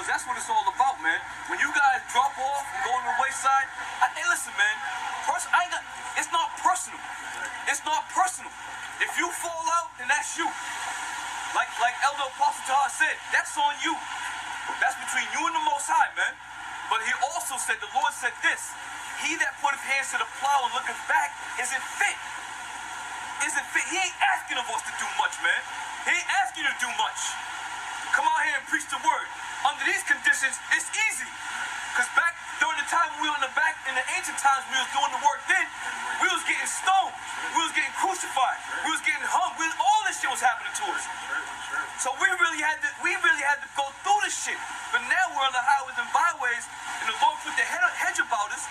because that's what it's all about, man. When you guys drop off and go on the wayside, hey, listen, man. It's not personal. It's not personal. If you fall out, then that's you. Like Elder Apostle Tahar said, that's on you. That's between you and the Most High, man. But he also said, the Lord said this: he that putteth hands to the plow and looketh back isn't fit. Isn't fit. He ain't asking of us to do much, man. He ain't asking you to do much. Come out here and preach the word. Under these conditions, it's easy. Because back during the time we were on the back, in the ancient times we was doing the work then, we was getting stoned. We was getting crucified. We was getting hung. All this shit was happening to us. So we really had to go through this shit. But now we're on the highways and byways, and the Lord put the hedge about us.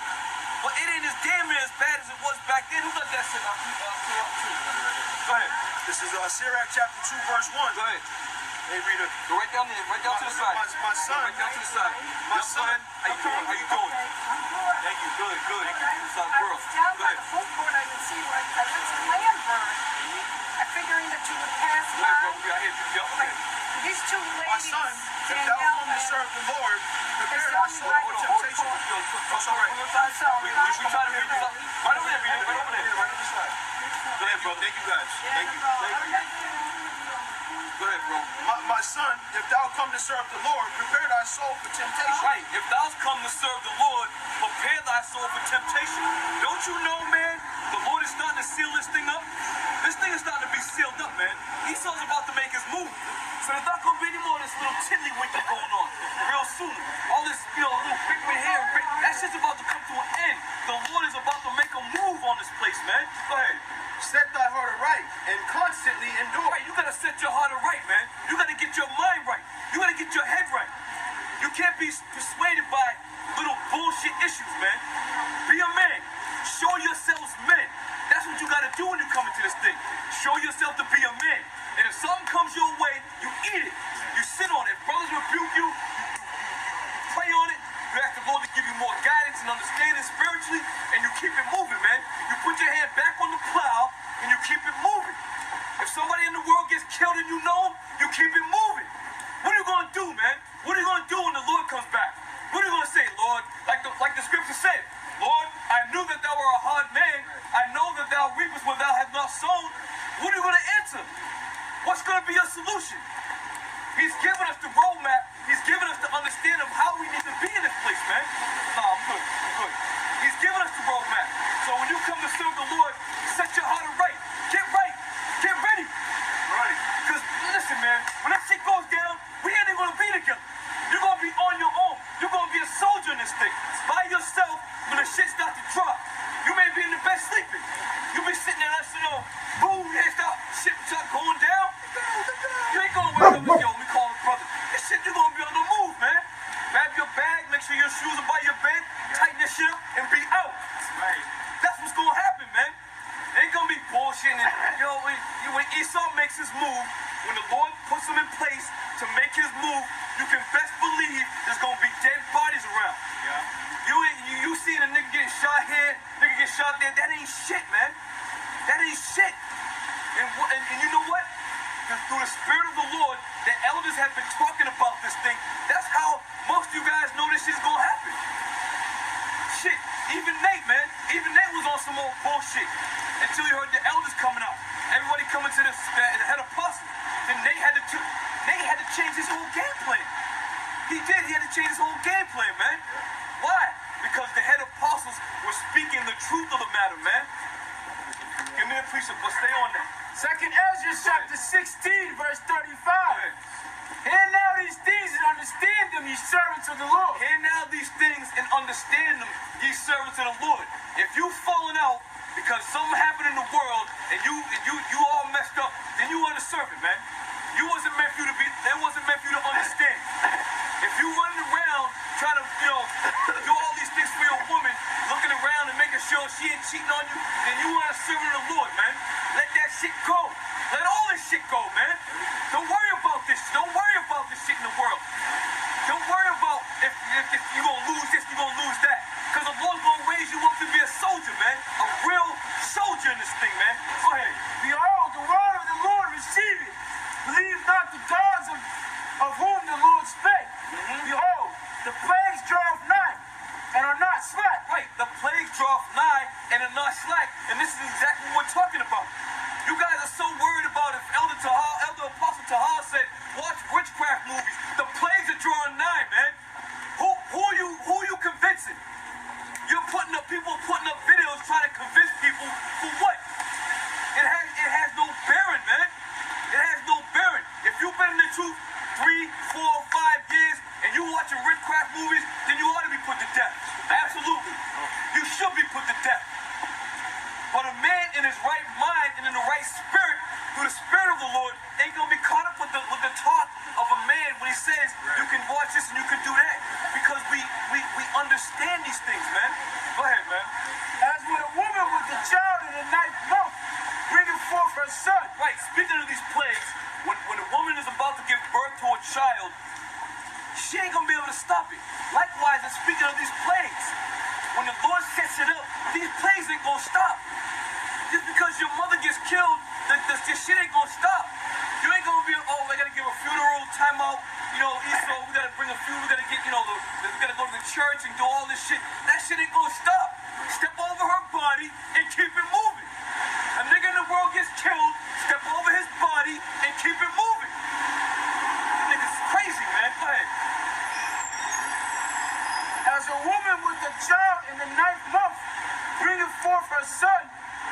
But it ain't as damn near as bad as it was back then. Who got that shit? Go ahead. This is Sirach chapter 2, verse 1. Go ahead. Hey, reader. Go right down there, right down to the side. My son. Right down to the side. My son. How you doing? How you doing? Okay, I'm good. Thank you. Good, good. Okay. It's our I world. was down Go by ahead. the food court. I could see where I went to Landburn. I figuring that you would pass Go ahead, bro. by. I hear you. Like, these two My ladies, son, if thou Danielle come to and... serve the Lord, prepare They thy saw me soul by for the temptation. food court. I'm sorry. I'm sorry. We try to read this up. Right over there, read it. Right over there. Right on the side. Go ahead, brother. Thank you, guys. Thank you. Go ahead, bro. My son, if thou come to serve the Lord, prepare thy soul for temptation. Right. If thou come to serve the Lord, prepare thy soul for temptation. Don't you know, man, the Lord is starting to seal this thing up? This thing is starting to be sealed up, man. Esau's about to make his move. So there's not going to be any more of this little tiddlywinky going on real soon. All this, little pigment here, that shit's about to come to an end. The Lord is about to make a move on this place, man. Go ahead. Set thy heart aright and constantly endure. Right, you got to set your heart right, man. You got to get your mind right. You got to get your head right. You can't be persuaded by little bullshit issues, man. Be a man. Show yourselves men. That's what you got to do when you come into this thing. Show yourself to be a man. And if something comes your way, you eat it. You sit on it. If brothers rebuke you, you pray on it. You ask the Lord to give you more guidance and understanding spiritually, and you keep it moving, man. You put your hand back on the plow, and you keep it moving. If somebody in the world gets killed and you know him, you keep it moving. What are you going to do, man? What are you going to do when the Lord comes back? What are you going to say, Lord? Like the scripture said, Lord, I knew that thou were a hard man. I know that thou reapest where thou hast not sown. What are you going to answer? What's going to be your solution? He's given us the roadmap. He's given us the understanding of how we need to be in this place, man. No, I'm good. I'm good. He's given us the roadmap. So when you come to serve the Lord, set your heart right. Get right. Get ready. Right. Because, listen, man, when that shit goes down, we ain't even going to be together. You're going to be on your own. You're going to be a soldier in this thing. By yourself, when the shit starts to drop, you may be in the bed sleeping. You be sitting there, boom, here's that shit start going down. You ain't going to wake up and yo, we call a brother. This shit, you're going to be on the move, man. Grab your bag, make sure your shoes are by your bed, tighten your shit up, and be out. Right. That's what's going to happen, man. It ain't going to be bullshit. And, when Esau makes his move, when the Lord puts him in place to make his move, you can best believe there's going to be dead bodies around. Yeah. You seen a nigga getting shot here, nigga get shot there. That ain't shit, man. That ain't shit. And you know what? Through the Spirit of the Lord, the elders have been talking about this thing. That's how most of you guys know this shit's gonna happen. Shit, even Nate, man. Even Nate was on some old bullshit until he heard the elders coming out. Everybody coming to the head apostle. Then Nate had to change his whole game plan. He did. He had to change his whole game plan, man. Why? Because the head apostles were speaking the truth of the matter, man. Give me a precept, but stay on that. 2nd Ezra chapter 16, verse 35. Hear now these things and understand them, ye servants of the Lord. Hear now these things and understand them, ye servants of the Lord. If you've fallen out because something happened in the world and you all messed up, then you are the servant, man. It wasn't meant for you to understand. If you running around trying to, do all these things for your woman, looking around and making sure she ain't cheating on you, then you are a servant of the Lord, man. Let that shit go. Let all this shit go, man. Don't worry about this. Don't worry about this shit in the world. Don't worry about if you're going to lose this, you're going to lose that. Because the Lord's going to raise you up to be a soldier, man. A real soldier in this thing, man. Go ahead. Behold, the word of the Lord receive it. Believe not the gods of whom the Lord spake. Behold, witchcraft movies, then you ought to be put to death. Absolutely. You should be put to death. But a man in his right mind and in the right spirit, through the spirit of the Lord, ain't gonna be caught up with the talk of a man when he says you can watch this and you can do that. Because we understand these things, man. Go ahead, man. As with a woman with a child in the ninth month, bringing forth her son. Right, speaking of these plagues, when a woman is about to give birth to a child, she ain't gonna be able to stop it. Likewise, and speaking of these plagues, when the Lord sets it up, these plagues ain't gonna stop. Just because your mother gets killed, this shit ain't gonna stop. You ain't gonna be, oh, I gotta give a funeral, timeout, Esau, we gotta bring a funeral, we gotta get, we gotta go to the church and do all this shit. That shit ain't gonna stop. Step over her body and keep it moving. A nigga in the world gets killed, step over his body and keep it moving. This nigga's crazy, man. Go ahead. As a woman with a child in the ninth month, bringing forth her son,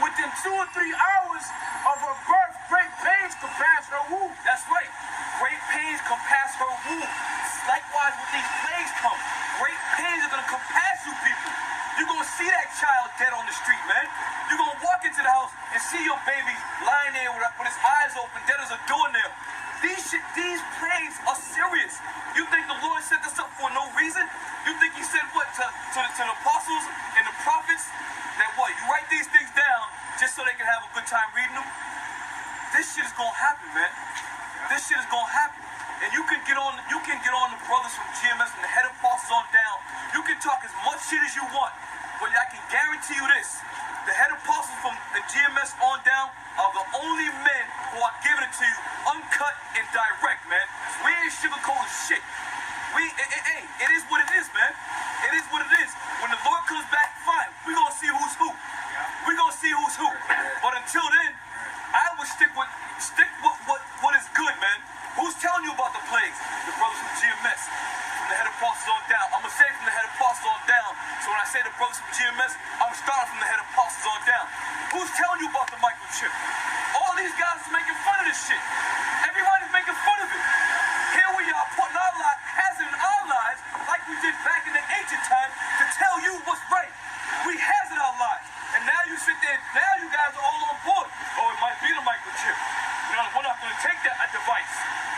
within 2 or 3 hours of her birth, great pains compass her womb. That's right. Great pains compass her womb. Likewise, when these plagues come, great pains are going to compass you people. You're going to see that child dead on the street, man. You're going to walk into the house and see your baby lying there with his eyes open, dead as a doornail. These plagues are serious. You think the Lord set this up for no reason? You think he said what to the apostles and the prophets? That what? You write these things down just so they can have a good time reading them? This shit is gonna happen, man. This shit is gonna happen. And you can get on the brothers from GMS, from the head apostles on down. You can talk as much shit as you want. But I can guarantee you this. The head apostles from the GMS on down are the only men who are giving it to you uncut and direct, man. We ain't sugarcoating shit. It is what it is, man. It is what it is. When the Lord comes back, fine. We're gonna see who's who. We're gonna see who's who. But until then, I would stick with what is good, man. Who's telling you about the plagues? The brothers from GMS, from the head apostles on down. I'm gonna say from the head apostles on down. So when I say the brothers from GMS, I'm starting from the head apostles on down. Who's telling you about the microchip? All these guys is making fun of this shit. Everybody's making fun of it. Here we are putting our hazard in our lives like we did back in the ancient time to tell you what's right. We hazard our lives. And now you sit there, now you guys are all on board. Oh, it might be the microchip. We're not going to take that device.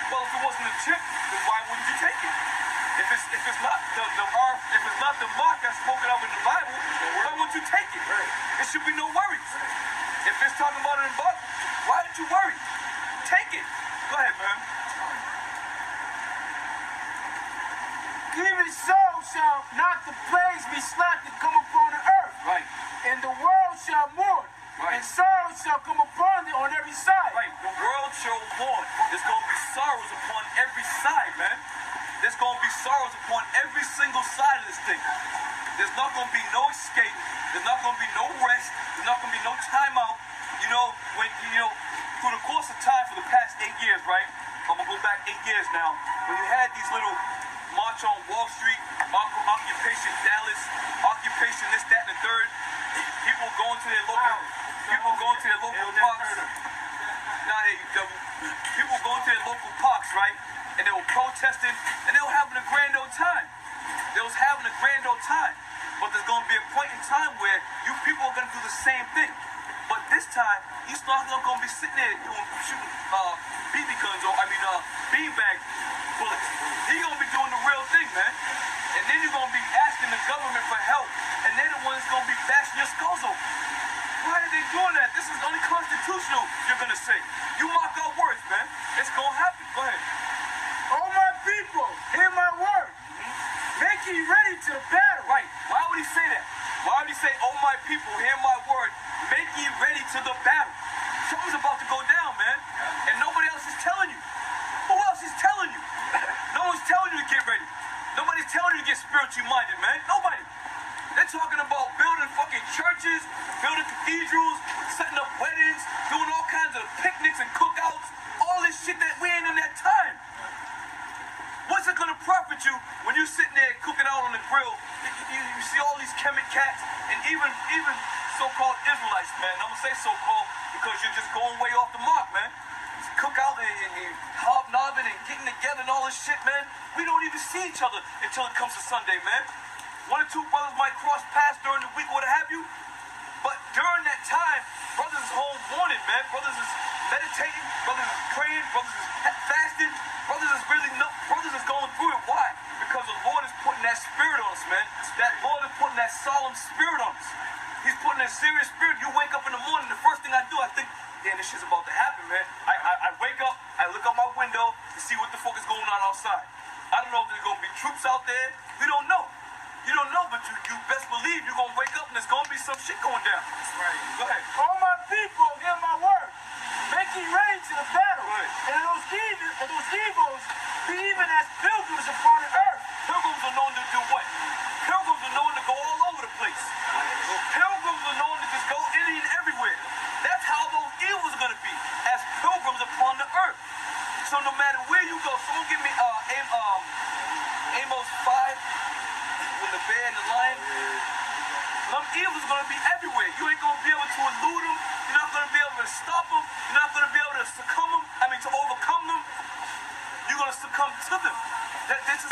Well, if it wasn't a chip, then why wouldn't you take it? If it's not the mark that's spoken of in the Bible, why wouldn't you take it? There should be no worries. If it's talking about it in the Bible, why did you worry? Take it. Go ahead, man. Even so shall not the plagues be slack that come upon the earth. Right. And the world shall mourn. Right. And sorrow shall come upon thee on every side. Right. The world shall mourn. There's going to be sorrows upon every side, man. There's going to be sorrows upon every single side of this thing. There's not going to be no escape. There's not going to be no rest. There's not going to be no time out. Through the course of time for the past 8 years, right? I'm going to go back 8 years now. When you had these little March on Wall Street, Occupation Dallas, Occupation this, that, and the third. People going to their local parks. Nah, there you go. People going to their local parks, right? And they were protesting, and they were having a grand old time. They was having a grand old time. But there's going to be a point in time where you people are going to do the same thing. But this time, you're not going to be sitting there shooting BB guns or, beanbag bullets. He's going to be doing the real thing, man. And then you're going to be asking the government for help. And they're the ones going to be bashing your skulls open. Why are they doing that? This is unconstitutional, you're going to say. You mark our words, man. It's going to happen. Go ahead. O my people, hear my word. Make ye ready to the battle. Right. Why would he say that? Why would he say, oh my people, hear my word. Make ye ready to the battle. Something's about to go down, man. And nobody else is telling you. Who else is telling you? No one's telling you to get ready. Nobody's telling you to get spiritually minded, man. Nobody. They're talking about building fucking churches, building cathedrals, setting up weddings, doing all kinds of picnics and cookouts. All this shit that we ain't in that time. What's it gonna profit you when you sitting there cooking out on the grill? You see all these Kemet cats and even so-called Israelites, man. I'm gonna say so-called because you're just going way off the mark, man. Cook out and hobnob loving and getting together and all this shit, man. We don't even see each other until it comes to Sunday, man. One or two brothers might cross paths during the week or what have you. But during that time, brothers is home warning, man. Brothers is meditating, brothers is praying, brothers is fasting, brothers is going through it. Why? Because the Lord is putting that spirit on us, man. That Lord is putting that solemn spirit on us. He's putting that serious spirit. You wake up in the morning, the first thing I do, I think, damn, this shit's about to happen, man. I wake up, I look out my window to see what the fuck is going on outside. I don't know if there's gonna be troops out there. We don't know. You don't know, but you best believe you're gonna wake up and there's gonna be some shit going down. That's right. Go ahead. All my people, hear my word. Make ye ready to the battle. Right. And those evils be even as pilgrims upon the earth. Pilgrims are known to do what? Pilgrims are known to go all over the place. Pilgrims are known to just go any and everywhere. That's how those evils are gonna be, as pilgrims upon the earth. So no matter where you go, someone give me Amos 5, with the bear and the lion. Them evils are gonna be everywhere. You ain't gonna be able to elude them. You're not gonna be able to stop them. You're not gonna be able to overcome them. You're gonna succumb to them. This is